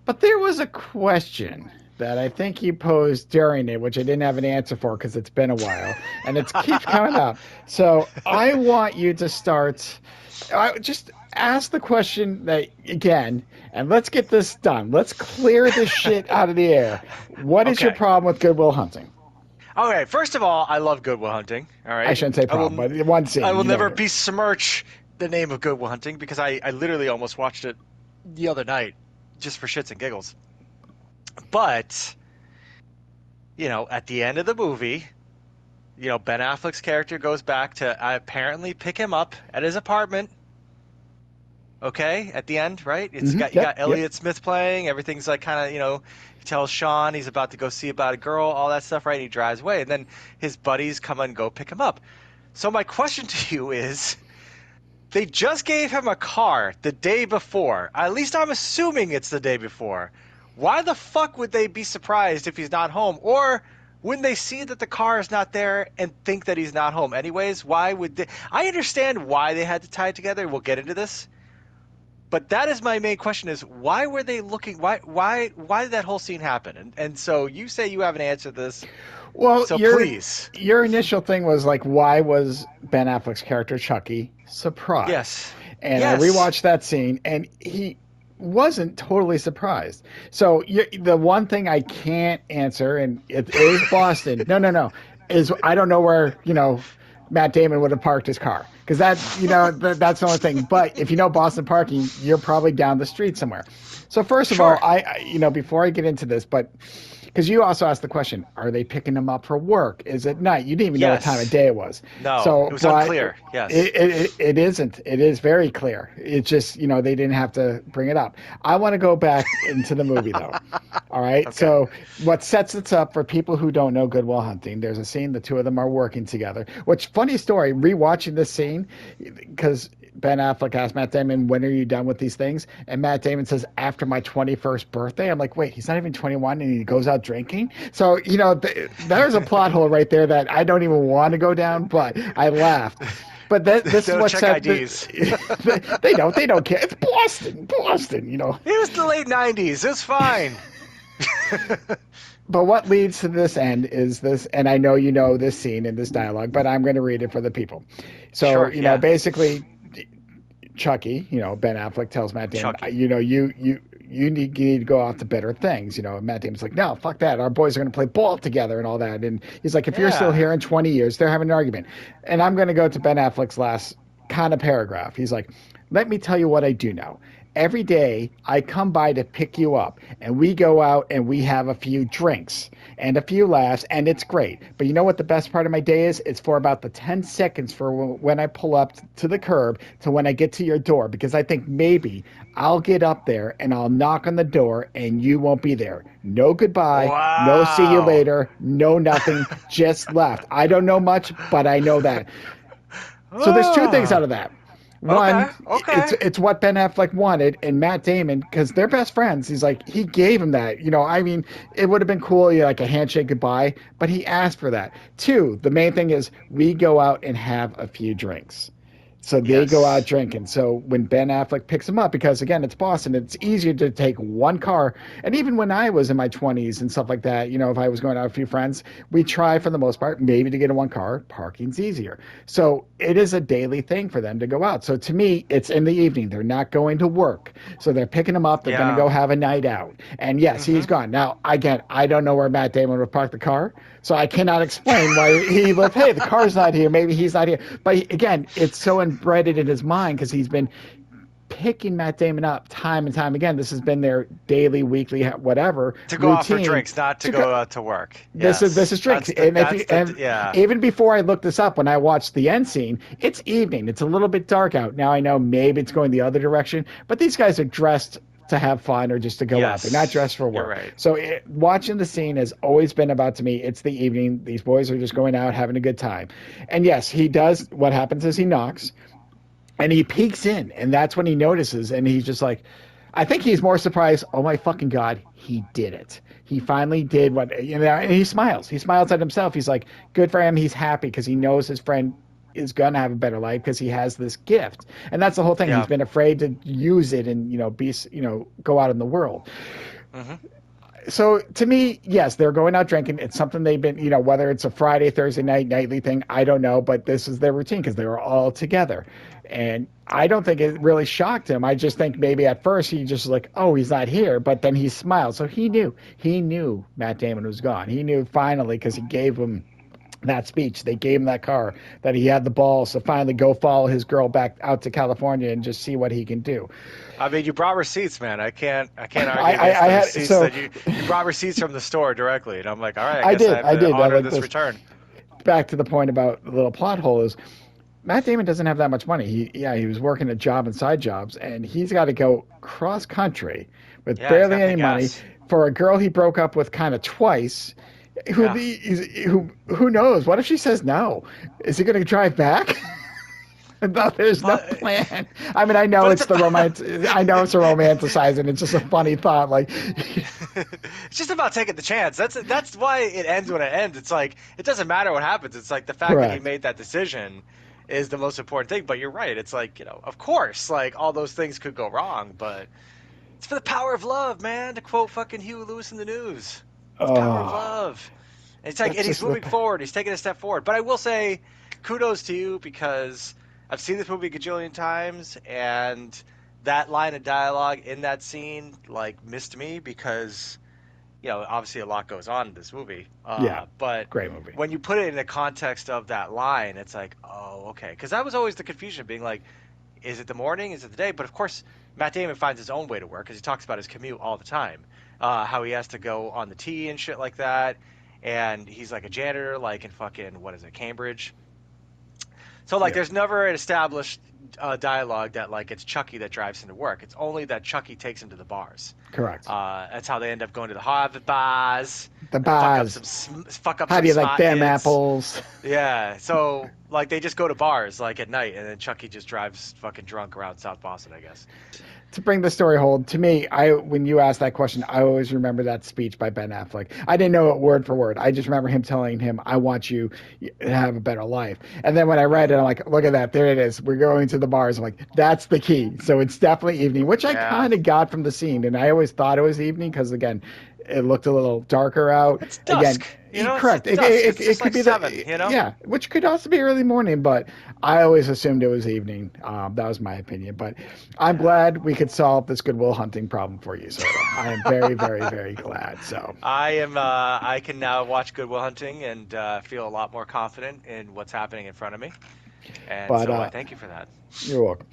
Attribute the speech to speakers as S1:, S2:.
S1: But there was a question that I think you posed during it, which I didn't have an answer for because it's been a while, and it keeps coming up. So I want you to start. I just ask the question that again, and let's get this done. Let's clear this shit out of the air. What is your
S2: Okay.
S1: problem with Goodwill Hunting?
S2: Okay. First of all, I love Good Will Hunting. All
S1: I
S2: right.
S1: shouldn't say
S2: I
S1: problem,
S2: will.
S1: but one
S2: I
S1: scene,
S2: will
S1: you know.
S2: never besmirch the name of Good Will Hunting because I literally almost watched it the other night just for shits and giggles. But at the end of the movie, Ben Affleck's character goes back to apparently pick him up at his apartment. Okay, at the end, right? It's got you
S1: Yep,
S2: got
S1: yep.
S2: Elliott Smith playing. Everything's like kind of, he tells Sean he's about to go see about a girl, all that stuff, right? And he drives away, and then his buddies come and go pick him up. So my question to you is, they just gave him a car the day before. At least I'm assuming it's the day before. Why the fuck would they be surprised if he's not home? Or wouldn't they see that the car is not there and think that he's not home anyways? Why would they? I understand why they had to tie it together. We'll get into this. But that is my main question: is why were they looking? Why did that whole scene happen? And so you say you have an answer to this.
S1: Well,
S2: So please,
S1: your initial thing was like, why was Ben Affleck's character Chucky surprised?
S2: yes,
S1: And I
S2: yes,
S1: rewatched that scene, and he wasn't totally surprised. So the one thing I can't answer, and it is Boston. No, no, no, is I don't know where Matt Damon would have parked his car because that's the only thing. But if you know Boston parking, you're probably down the street somewhere. So first of all,
S2: sure,
S1: before I get into this, but because you also asked the question, are they picking him up for work? Is it night? You didn't even know what time of
S2: yes,
S1: day it was.
S2: no, it
S1: So,
S2: was
S1: but
S2: unclear. Yes,
S1: it isn't. It is very clear. It's just, they didn't have to bring it up. I want to go back into the movie though. All right.
S2: okay,
S1: So what sets this up for people who don't know Goodwill Hunting, there's a scene, the two of them are working together, which funny story, rewatching this scene, because Ben Affleck asked Matt Damon, when are you done with these things? And Matt Damon says, after my 21st birthday. I'm like, wait, he's not even 21 and he goes out drinking? So, there's a plot hole right there that I don't even want to go down, but I laughed. But
S2: they
S1: this is
S2: don't
S1: what
S2: check
S1: said
S2: IDs.
S1: they don't care. It's Boston.
S2: It was the late '90s. It's fine.
S1: But what leads to this end is this, and I know you know this scene in this dialogue, but I'm going to read it for the people. So,
S2: Sure, yeah,
S1: basically, Chucky, Ben Affleck tells Matt Damon,
S2: Chucky.
S1: you need to go out to better things. And Matt Damon's like, no, fuck that. Our boys are going to play ball together and all that. And he's like, if you're still
S2: Yeah.
S1: here in 20 years, they're having an argument. And I'm going to go to Ben Affleck's last kind of paragraph. He's like, let me tell you what I do know. Every day I come by to pick you up and we go out and we have a few drinks and a few laughs and it's great. But you know what the best part of my day is? It's for about the 10 seconds for when I pull up to the curb to when I get to your door because I think maybe I'll get up there and I'll knock on the door and you won't be there. No goodbye, no see you
S2: Wow.
S1: later, no nothing, just left. I don't know much, but I know that. So there's two things out
S2: Oh,
S1: of that.
S2: okay,
S1: One, it's
S2: okay.
S1: it's what Ben Affleck wanted, and Matt Damon, because they're best friends. He's like he gave him that. I mean, it would have been cool, like a handshake goodbye, but he asked for that. Two, the main thing is we go out and have a few drinks. So they go out
S2: Yes.
S1: drinking. So when Ben Affleck picks him up, because again, it's Boston, it's easier to take one car. And even when I was in my 20s and stuff like that, if I was going out with a few friends, we try for the most part, maybe to get in one car. Parking's easier. So it is a daily thing for them to go out. So to me, it's in the evening. They're not going to work. So they're picking him up. They're going to
S2: Yeah.
S1: go have a night out. And yes, he's
S2: Mm-hmm.
S1: gone. Now, again, I don't know where Matt Damon would park the car. So I cannot explain why he left. Hey, the car's not here. Maybe he's not here. But again, it's so embedded in his mind because he's been picking Matt Damon up time and time again. This has been their daily, weekly, whatever
S2: To go out for
S1: routine
S2: drinks, not to
S1: to go.
S2: go out to work.
S1: This is
S2: Yes.
S1: drinks, and if you, and
S2: Yeah.
S1: even before I looked this up, when I watched the end scene, it's evening. It's a little bit dark out now. I know maybe it's going the other direction, but these guys are dressed to have fun or just to go out. They're not
S2: Yes.
S1: dressed for
S2: You're
S1: work.
S2: right.
S1: So watching the scene has always been about to me. It's the evening. These boys are just going out having a good time, and yes, he does. What happens is he knocks and he peeks in, and that's when he notices, and he's just like, I think he's more surprised. Oh my fucking god, he did it! He finally did what and he smiles. He smiles at himself. He's like, good for him. He's happy because he knows his friend is gonna have a better life because he has this gift, and that's the whole thing. He's
S2: Yeah.
S1: been afraid to use it and be go out in the world.
S2: Mm-hmm.
S1: So to me, yes, they're going out drinking. It's something they've been, whether it's a Friday, Thursday night, nightly thing, I don't know, but this is their routine because they were all together. And I don't think it really shocked him. I just think maybe at first he just like, oh, he's not here, but then he smiled. So he knew Matt Damon was gone. He knew finally because he gave him that speech. They gave him that car, that he had the balls to finally go follow his girl back out to California and just see what he can do.
S2: I mean, you brought receipts, man. I can't
S1: I,
S2: argue against
S1: I
S2: the
S1: had
S2: receipts
S1: so
S2: that you brought receipts from the store directly, and I'm like, all right, I
S1: I
S2: guess I
S1: did
S2: have
S1: I
S2: to
S1: did. I
S2: honor
S1: like
S2: this
S1: this.
S2: return.
S1: Back to the point about the little plot hole is Matt Damon doesn't have that much money. He was working a job and side jobs, and he's got to go cross country with
S2: Yeah, he's got
S1: barely
S2: to pay
S1: any money
S2: gas.
S1: for a girl he broke up with kind of twice.
S2: Yeah.
S1: Who knows? What if she says no? Is he going to drive back? No, there's no
S2: But
S1: plan. I mean, I know
S2: but it's
S1: it's the
S2: a
S1: romance. I know it's a romanticizing. It's just a funny thought. Like,
S2: it's just about taking the chance. That's why it ends when it ends. It's like it doesn't matter what happens. It's like the fact that he
S1: correct.
S2: made that decision is the most important thing. But you're right. It's like, of course, like all those things could go wrong, but it's for the power of love, man. To quote fucking Huey Lewis in the news, it's power of
S1: Oh,
S2: love. And it's like,
S1: that's
S2: and he's
S1: just the
S2: moving forward. He's taking a step forward. But I will say, kudos to you because I've seen this movie a gajillion times, and that line of dialogue in that scene like missed me because obviously a lot goes on in this movie.
S1: yeah,
S2: But
S1: great movie.
S2: when you put it in the context of that line, it's like, oh, okay. Because that was always the confusion, being like, is it the morning? Is it the day? But of course, Matt Damon finds his own way to work because he talks about his commute all the time. How he has to go on the T and shit like that. And he's like a janitor, like in fucking, what is it, Cambridge? So like,
S1: Yeah,
S2: there's never an established dialogue that like it's Chucky that drives him to work. It's only that Chucky takes him to the bars.
S1: correct.
S2: That's how they end up going to the Harvard bars
S1: The
S2: and
S1: bars.
S2: fuck up
S1: How
S2: some
S1: do you like
S2: smart
S1: them
S2: kids.
S1: apples?
S2: Yeah, so like they just go to bars like at night, and then Chucky just drives fucking drunk around South Boston, I guess.
S1: To bring the story hold to me, I when you asked that question, I always remember that speech by Ben Affleck. I didn't know it word for word. I just remember him telling him, "I want you to have a better life." And then when I read it, I'm like, "Look at that! There it is. We're going to the bars." I'm like, "That's the key." So it's definitely evening, which I
S2: Yeah,
S1: kind of got from the scene, and I always thought it was evening because again, it looked a little darker out.
S2: it's
S1: Again,
S2: dusk. It's
S1: correct.
S2: it's dusk. It's
S1: It
S2: just
S1: could
S2: like
S1: be
S2: seven.
S1: yeah, which could also be early morning, but I always assumed it was evening. That was my opinion. But I'm
S2: Yeah.
S1: glad we could solve this Goodwill Hunting problem for you, Soto. I am very, very, very glad. So
S2: I am. I can now watch Good Will Hunting and feel a lot more confident in what's happening in front of me, and
S1: but
S2: so I thank you for that.
S1: you're welcome.